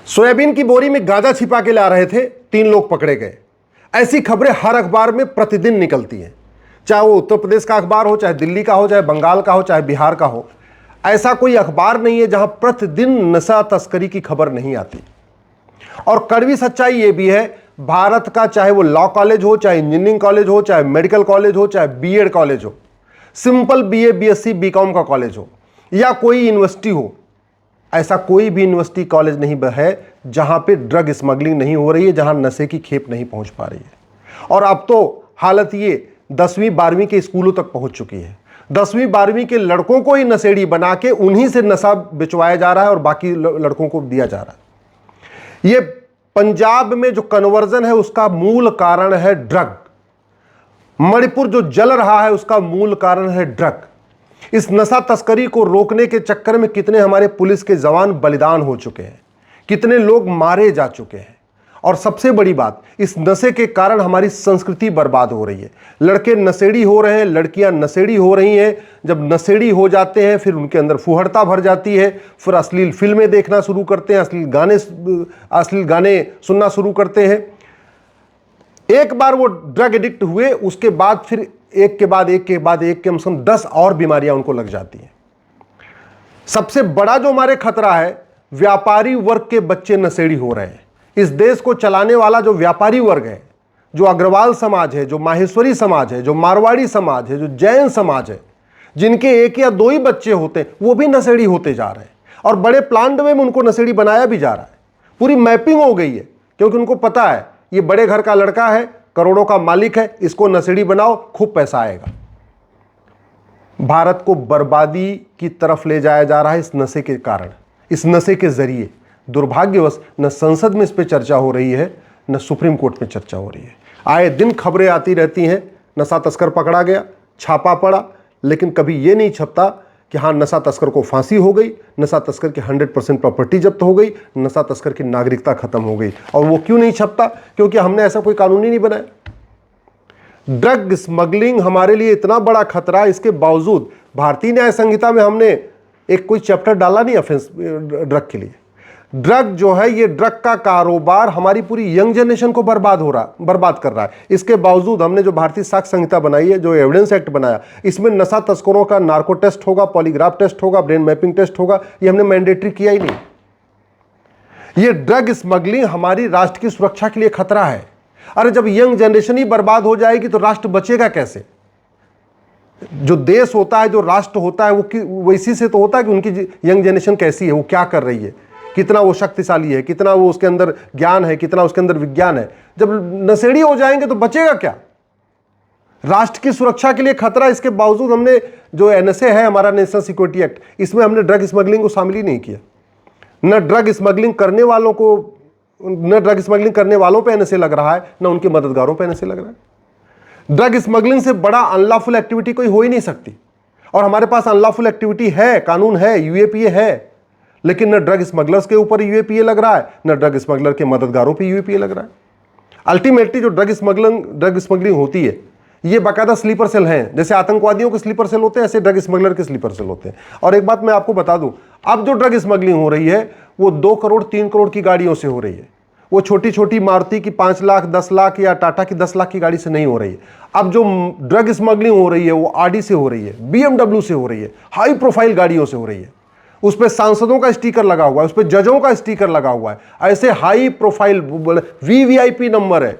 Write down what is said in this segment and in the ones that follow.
Soybean की बोरी में गांजा छिपा के ला रहे थे, 3 लोग पकड़े गए। ऐसी खबरें हर अखबार में प्रतिदिन निकलती हैं, चाहे वो उत्तर प्रदेश का अखबार हो, चाहे दिल्ली का हो, चाहे बंगाल का हो, चाहे बिहार का हो। ऐसा कोई अखबार नहीं है जहां प्रतिदिन नशा तस्करी की खबर नहीं आती। और कड़वी सच्चाई यह भी है, भारत का चाहे वो लॉ कॉलेज हो, चाहे इंजीनियरिंग कॉलेज हो, चाहे मेडिकल कॉलेज हो, चाहे बीएड कॉलेज हो, सिंपल बीए, बीएससी, बीकॉम का कॉलेज हो, या कोई यूनिवर्सिटी हो, ऐसा कोई भी यूनिवर्सिटी कॉलेज नहीं है जहां पे ड्रग स्मगलिंग नहीं हो रही है, जहां नशे की खेप नहीं पहुंच पा रही है। और अब तो हालत ये 10वीं 12वीं के स्कूलों तक पहुंच चुकी है। 10वीं 12वीं के लड़कों को ही नशेड़ी बना के उन्हीं से नशा बिचवाया जा रहा है और बाकी लड़कों को दिया जा रहा है। ये पंजाब में जो कन्वर्जन है उसका मूल कारण है ड्रग। मणिपुर जो जल रहा है उसका मूल कारण है ड्रग। इस नशा तस्करी को रोकने के चक्कर में कितने हमारे पुलिस के जवान बलिदान हो चुके हैं, कितने लोग मारे जा चुके हैं। और सबसे बड़ी बात, इस नशे के कारण हमारी संस्कृति बर्बाद हो रही है। लड़के नशेड़ी हो रहे हैं, लड़कियां नशेड़ी हो रही हैं। जब नशेड़ी हो जाते हैं फिर उनके अंदर फुहड़ता भर जाती है, फिर अश्लील फिल्में देखना शुरू करते हैं, अश्लील गाने सुनना शुरू करते हैं। एक बार वो ड्रग एडिक्ट हुए, उसके बाद फिर एक के बाद एक के बाद एक के 10 और बीमारियां उनको लग जाती हैं। सबसे बड़ा जो हमारे खतरा है, व्यापारी वर्ग के बच्चे नशेड़ी हो रहे हैं। इस देश को चलाने वाला जो व्यापारी वर्ग है, जो अग्रवाल समाज है, जो माहेश्वरी समाज है, जो मारवाड़ी समाज है, जो जैन समाज है, जिनके 1 या 2 ही बच्चे होते हैं, वो भी नशेड़ी होते जा रहे हैं। और बड़े प्लांट में उनको नशेड़ी बनाया भी जा रहा है। पूरी मैपिंग हो गई है, क्योंकि उनको पता है ये बड़े घर का लड़का है, करोड़ों का मालिक है, इसको नशेड़ी बनाओ, खूब पैसा आएगा। भारत को बर्बादी की तरफ ले जाया जा रहा है इस नशे के कारण, इस नशे के जरिए। दुर्भाग्यवश न संसद में इस पे चर्चा हो रही है, न सुप्रीम कोर्ट में चर्चा हो रही है। आए दिन खबरें आती रहती हैं, नशा तस्कर पकड़ा गया, छापा पड़ा, लेकिन कभी ये नहीं छपता कि हाँ नशा तस्कर को फांसी हो गई, नशा तस्कर की 100% प्रॉपर्टी जब्त हो गई, नशा तस्कर की नागरिकता खत्म हो गई। और वो क्यों नहीं छपता? क्योंकि हमने ऐसा कोई कानून ही नहीं बनाया। ड्रग स्मगलिंग हमारे लिए इतना बड़ा खतरा है, इसके बावजूद भारतीय न्याय संहिता में हमने एक कोई चैप्टर डाला नहीं ऑफेंस ड्रग के लिए। ड्रग जो है, ये ड्रग का कारोबार हमारी पूरी यंग जनरेशन को बर्बाद कर रहा है। इसके बावजूद हमने जो भारतीय साक्ष्य संहिता बनाई है, जो एविडेंस एक्ट बनाया, इसमें नशा तस्करों का नार्को टेस्ट होगा, पॉलीग्राफ टेस्ट होगा, ब्रेन मैपिंग टेस्ट होगा, ये हमने मैंडेटरी किया ही नहीं। ये ड्रग स्मगलिंग हमारी राष्ट्र की सुरक्षा के लिए खतरा है। अरे जब यंग जनरेशन ही बर्बाद हो जाएगी तो राष्ट्र बचेगा कैसे? जो देश होता है, जो राष्ट्र होता है, वो इसी से तो होता है कि उनकी यंग जनरेशन कैसी है, वो क्या कर रही है, कितना वो शक्तिशाली है, कितना वो उसके अंदर ज्ञान है, कितना उसके अंदर विज्ञान है। जब नशेड़ी हो जाएंगे तो बचेगा क्या? राष्ट्र की सुरक्षा के लिए खतरा। इसके बावजूद हमने जो एनएसए है, हमारा नेशनल सिक्योरिटी एक्ट, इसमें हमने ड्रग स्मगलिंग को शामिल ही नहीं किया। न ड्रग स्मगलिंग करने वालों पे एनएसए लग रहा है, न उनके मददगारों पे एनएसए लग रहा है। ड्रग स्मगलिंग से बड़ा अनलॉफुल एक्टिविटी कोई हो ही नहीं सकती। और हमारे पास अनलॉफुल एक्टिविटी है, कानून है, यूएपीए है, लेकिन न ड्रग स्मगलर्स के ऊपर यूएपीए लग रहा है, न ड्रग स्मगलर के मददगारों पे यूएपीए लग रहा है। अल्टीमेटली जो ड्रग स्मगलिंग होती है, ये बाकायदा स्लीपर सेल हैं। जैसे आतंकवादियों के स्लीपर सेल होते हैं, ऐसे ड्रग स्मगलर के स्लीपर सेल होते हैं। और एक बात मैं आपको बता दूं, अब जो ड्रग स्मगलिंग हो रही है वो 2 करोड़ 3 करोड़ की गाड़ियों से हो रही है। वो छोटी छोटी मारुति की 5 लाख 10 लाख या टाटा की 10 लाख की गाड़ी से नहीं हो रही है। अब जो ड्रग स्मगलिंग हो रही है वो आरडी से हो रही है, बीएमडब्ल्यू से हो रही है, हाई प्रोफाइल गाड़ियों से हो रही है। उस पर सांसदों का स्टिकर लगा हुआ है, उस पर जजों का स्टिकर लगा हुआ है। ऐसे हाई प्रोफाइल वीवीआईपी नंबर है,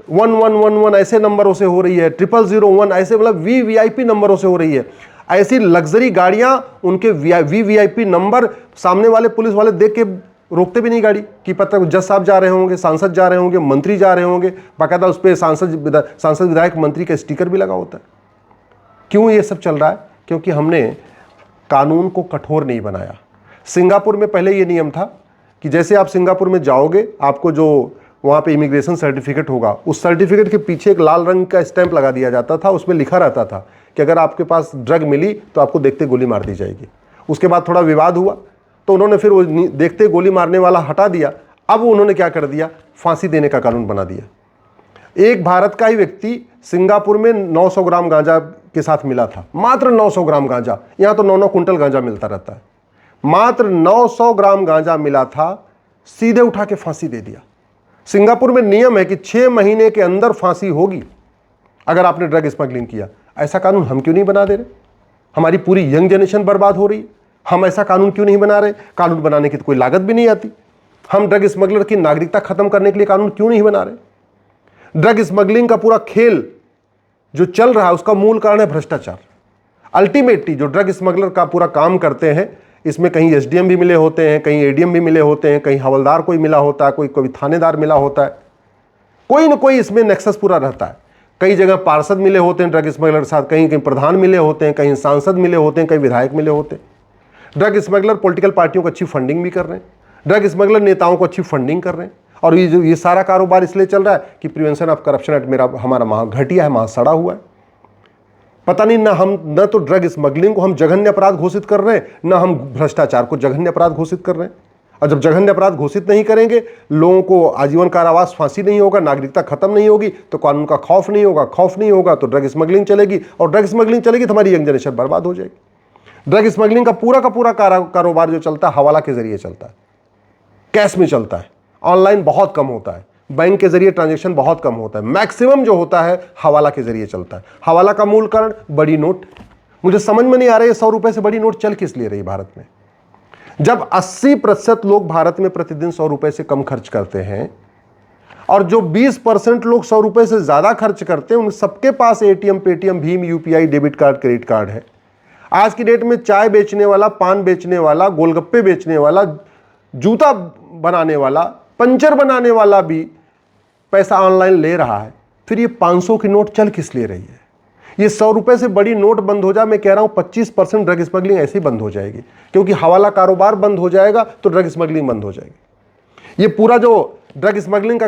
1111 ऐसे नंबरों से हो रही है, 0001 ऐसे, मतलब वीवीआईपी नंबरों से हो रही है। ऐसी लग्जरी गाड़ियां, उनके वीवीआईपी नंबर, सामने वाले पुलिस वाले देख के रोकते भी नहीं गाड़ी कि पता जज साहब जा रहे होंगे, सांसद जा रहे होंगे, मंत्री जा रहे होंगे। बाकायदा उस पर सांसद विधायक मंत्री का स्टिकर भी लगा होता है। क्यों ये सब चल रहा है? क्योंकि हमने कानून को कठोर नहीं बनाया। सिंगापुर में पहले ये नियम था कि जैसे आप सिंगापुर में जाओगे, आपको जो वहाँ पे इमिग्रेशन सर्टिफिकेट होगा, उस सर्टिफिकेट के पीछे एक लाल रंग का स्टैंप लगा दिया जाता था। उसमें लिखा रहता था कि अगर आपके पास ड्रग मिली तो आपको देखते गोली मार दी जाएगी। उसके बाद थोड़ा विवाद हुआ तो उन्होंने फिर वो देखते गोली मारने वाला हटा दिया। अब उन्होंने क्या कर दिया, फांसी देने का कानून बना दिया। एक भारत का ही व्यक्ति सिंगापुर में 900 ग्राम गांजा के साथ मिला था, मात्र 900 ग्राम गांजा। यहाँ तो 9-9 कुंटल गांजा मिलता रहता है। मात्र 900 ग्राम गांजा मिला था, सीधे उठा के फांसी दे दिया। सिंगापुर में नियम है कि 6 महीने के अंदर फांसी होगी अगर आपने ड्रग स्मगलिंग किया। ऐसा कानून हम क्यों नहीं बना दे रहे? हमारी पूरी यंग जनरेशन बर्बाद हो रही है, हम ऐसा कानून क्यों नहीं बना रहे? कानून बनाने की तो कोई लागत भी नहीं आती। हम ड्रग स्मगलर की नागरिकता खत्म करने के लिए कानून क्यों नहीं बना रहे? ड्रग स्मगलिंग का पूरा खेल जो चल रहा है उसका मूल कारण है भ्रष्टाचार। अल्टीमेटली जो ड्रग स्मगलर का पूरा काम करते हैं, इसमें कहीं एसडीएम भी मिले होते हैं, कहीं एडीएम भी मिले होते हैं, कहीं हवलदार कोई मिला होता है, कोई थानेदार मिला होता है, कोई ना कोई इसमें नेक्सस पूरा रहता है। कई जगह पार्षद मिले होते हैं ड्रग स्मगलर के साथ, कहीं कहीं प्रधान मिले होते हैं, कहीं सांसद मिले होते हैं, कहीं विधायक मिले होते हैं। ड्रग स्मगलर पॉलिटिकल पार्टियों को अच्छी फंडिंग भी कर रहे हैं, ड्रग स्मगलर नेताओं को अच्छी फंडिंग कर रहे हैं। और ये सारा कारोबार इसलिए चल रहा है कि प्रिवेंशन ऑफ करप्शन एक्ट हमारा महा घटिया है, महा सड़ा हुआ है। पता नहीं ना तो ड्रग स्मगलिंग को हम जघन्य अपराध घोषित कर रहे हैं, ना हम भ्रष्टाचार को जघन्य अपराध घोषित कर रहे हैं। और जब जघन्य अपराध घोषित नहीं करेंगे, लोगों को आजीवन कारावास, फांसी नहीं होगा, नागरिकता खत्म नहीं होगी, तो कानून का खौफ नहीं होगा, खौफ नहीं होगा तो ड्रग स्मगलिंग चलेगी, और ड्रग स्मगलिंग चलेगी तो हमारी यंग जनरेशन बर्बाद हो जाएगी। ड्रग स्मगलिंग का पूरा कारोबार जो चलता है हवाला के जरिए चलता है, कैश में चलता है, ऑनलाइन बहुत कम होता है, बैंक के जरिए ट्रांजैक्शन बहुत कम होता है, मैक्सिमम जो होता है हवाला के जरिए चलता है। हवाला का मूल कारण बड़ी नोट। मुझे समझ में नहीं आ रहा है 100 रुपए से बड़ी नोट चल किस लिए रही भारत में, जब 80% लोग भारत में प्रतिदिन 100 रुपए से कम खर्च करते हैं, और जो 20% लोग 100 रुपए से ज्यादा खर्च करते हैं उन सबके पास एटीएम, पेटीएम, भीम, UPI, debit card, credit card है। आज की डेट में चाय बेचने वाला, पान बेचने वाला, गोलगप्पे बेचने वाला, जूता बनाने वाला, पंचर बनाने वाला भी पैसा ऑनलाइन ले रहा है। फिर ये 500 की नोट चल किस लिए रही है? ये 100 रुपए से बड़ी नोट बंद हो जाए, मैं कह रहा हूं 25% ड्रग स्मगलिंग ऐसे ही बंद हो जाएगी, क्योंकि हवाला कारोबार बंद हो जाएगा तो ड्रग स्मगलिंग बंद हो जाएगी। ये पूरा जो ड्रग स्मगलिंग का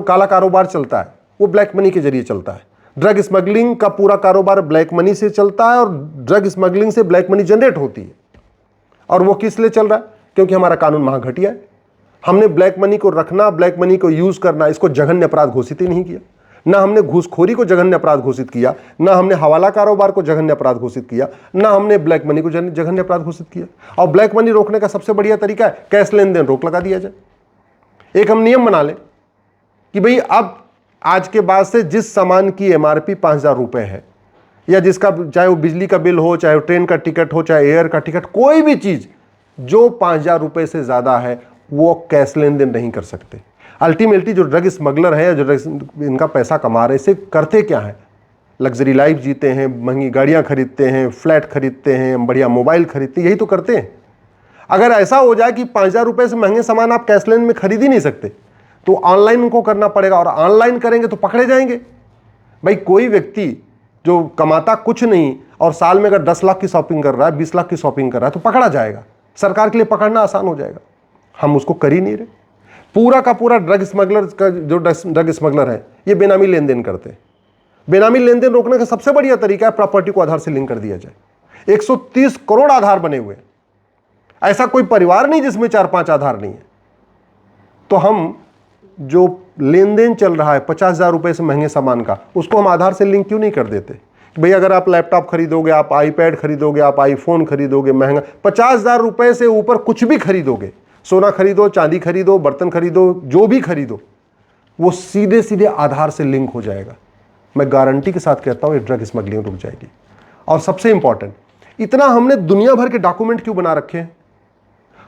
काला कारोबार चलता है वो ब्लैक मनी के जरिए चलता है। ड्रग स्मगलिंग का पूरा कारोबार ब्लैक मनी से चलता है, और ड्रग स्मगलिंग से ब्लैक मनी जनरेट होती है। और वो किस लिए चल रहा है? क्योंकि हमारा कानून महा घटिया है। हमने ब्लैक मनी को रखना, ब्लैक मनी को यूज करना, इसको जघन्य अपराध घोषित ही नहीं किया। ना हमने घूसखोरी को जघन्य अपराध घोषित किया, ना हमने हवाला कारोबार को जघन्य अपराध घोषित किया, ना हमने ब्लैक मनी को जघन्य अपराध घोषित किया। और ब्लैक मनी रोकने का सबसे बढ़िया तरीका है कैश लेन देन रोक लगा दिया जाए। एक हम नियम बना लें कि भाई अब आज के बाद से जिस सामान की एमआरपी 5,000 रुपए है, या जिसका चाहे वो बिजली का बिल हो, चाहे ट्रेन का टिकट हो, चाहे एयर का टिकट, कोई भी चीज जो 5,000 रुपए से ज्यादा है वो कैश लेन देन नहीं कर सकते। अल्टीमेटली जो ड्रग स्मगलर है, जो ड्रग इनका पैसा कमा रहे, इसे करते क्या है? लग्जरी लाइफ जीते हैं, महंगी गाड़ियां खरीदते हैं, फ्लैट खरीदते हैं, बढ़िया मोबाइल खरीदते हैं, यही तो करते हैं। अगर ऐसा हो जाए कि 5,000 रुपए से महंगे सामान आप कैश लेन में खरीद ही नहीं सकते, तो ऑनलाइन उनको करना पड़ेगा, और ऑनलाइन करेंगे तो पकड़े जाएंगे। भाई कोई व्यक्ति जो कमाता कुछ नहीं और साल में अगर 10 लाख की शॉपिंग कर रहा है, 20 लाख की शॉपिंग कर रहा है, तो पकड़ा जाएगा। सरकार के लिए पकड़ना आसान हो जाएगा। हम उसको कर ही नहीं रहे। पूरा का पूरा ड्रग स्मगलर का जो ड्रग स्मगलर है ये बेनामी लेन देन करते हैं। बेनामी लेन देन रोकने का सबसे बढ़िया तरीका है प्रॉपर्टी को आधार से लिंक कर दिया जाए। 130 करोड़ आधार बने हुए हैं, ऐसा कोई परिवार नहीं जिसमें 4-5 आधार नहीं है। तो हम जो लेन देन चल रहा है 50,000 रुपए से महंगे सामान का, उसको हम आधार से लिंक क्यों नहीं कर देते? भाई अगर आप लैपटॉप खरीदोगे, आप आईपैड खरीदोगे, आप आईफोन खरीदोगे, महंगा 50,000 रुपए से ऊपर कुछ भी खरीदोगे, सोना खरीदो, चांदी खरीदो, बर्तन खरीदो, जो भी खरीदो, वो सीधे सीधे आधार से लिंक हो जाएगा। मैं गारंटी के साथ कहता हूं ये ड्रग स्मगलिंग रुक जाएगी। और सबसे इंपॉर्टेंट, इतना हमने दुनिया भर के डॉक्यूमेंट क्यों बना रखे हैं?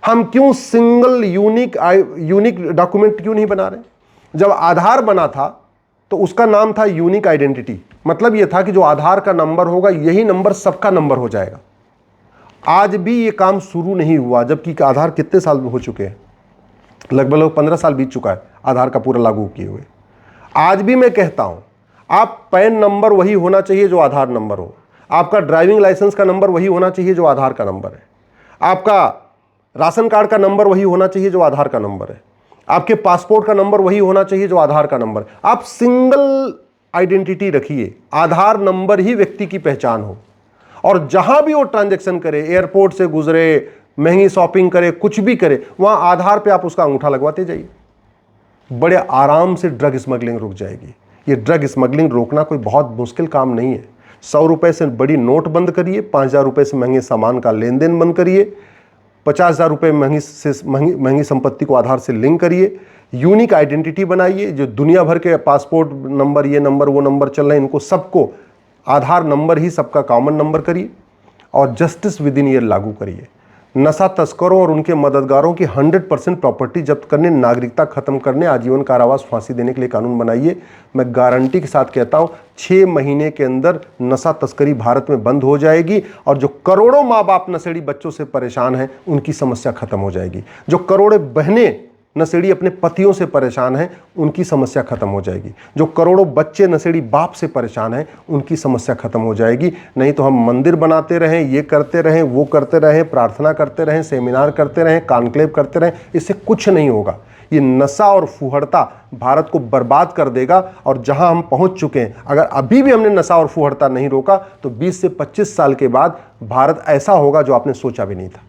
हम क्यों सिंगल यूनिक डॉक्यूमेंट क्यों नहीं बना रहे? जब आधार बना था तो उसका नाम था यूनिक आइडेंटिटी। मतलब यह था कि जो आधार का नंबर होगा यही नंबर सबका नंबर हो जाएगा। आज भी ये काम शुरू नहीं हुआ, जबकि आधार कितने साल हो चुके हैं? लगभग 15 साल बीत चुका है आधार का पूरा लागू किए हुए। आज भी मैं कहता हूं आप पैन नंबर वही होना चाहिए जो आधार नंबर हो, आपका ड्राइविंग लाइसेंस का नंबर वही होना चाहिए जो आधार का नंबर है, आपका राशन कार्ड का नंबर वही होना चाहिए जो आधार का नंबर है, आपके पासपोर्ट का नंबर वही होना चाहिए जो आधार का नंबर। आप सिंगल आइडेंटिटी रखिए, आधार नंबर ही व्यक्ति की पहचान हो। और जहां भी वो ट्रांजैक्शन करे, एयरपोर्ट से गुजरे, महंगी शॉपिंग करे, कुछ भी करे, वहां आधार पे आप उसका अंगूठा लगवाते जाइए। बड़े आराम से ड्रग स्मगलिंग रुक जाएगी। ये ड्रग स्मगलिंग रोकना कोई बहुत मुश्किल काम नहीं है। 100 रुपए से बड़ी नोट बंद करिए, 5,000 रुपए से महंगे सामान का लेन देन बंद करिए, 50,000 रुपये महंगी संपत्ति को आधार से लिंक करिए, यूनिक आइडेंटिटी बनाइए। जो दुनिया भर के पासपोर्ट नंबर, ये नंबर, वो नंबर चल रहे हैं, इनको सबको आधार नंबर ही सबका कॉमन नंबर करिए और जस्टिस विद इन ईयर लागू करिए। नशा तस्करों और उनके मददगारों की 100% प्रॉपर्टी जब्त करने, नागरिकता खत्म करने, आजीवन कारावास, फांसी देने के लिए कानून बनाइए। मैं गारंटी के साथ कहता हूं 6 महीने के अंदर नशा तस्करी भारत में बंद हो जाएगी और जो करोड़ों माँ बाप नशेड़ी बच्चों से परेशान हैं उनकी समस्या खत्म हो जाएगी। जो करोड़ों बहनें नशेड़ी अपने पतियों से परेशान हैं उनकी समस्या खत्म हो जाएगी। जो करोड़ों बच्चे नशेड़ी बाप से परेशान हैं उनकी समस्या खत्म हो जाएगी। नहीं तो हम मंदिर बनाते रहें, ये करते रहें, वो करते रहें, प्रार्थना करते रहें, सेमिनार करते रहें, कॉन्क्लेव करते रहें, इससे कुछ नहीं होगा। ये नशा और फुहड़ता भारत को बर्बाद कर देगा और जहां हम पहुंच चुके हैं, अगर अभी भी हमने नशा और फुहड़ता नहीं रोका तो 20 से 25 साल के बाद भारत ऐसा होगा जो आपने सोचा भी नहीं था।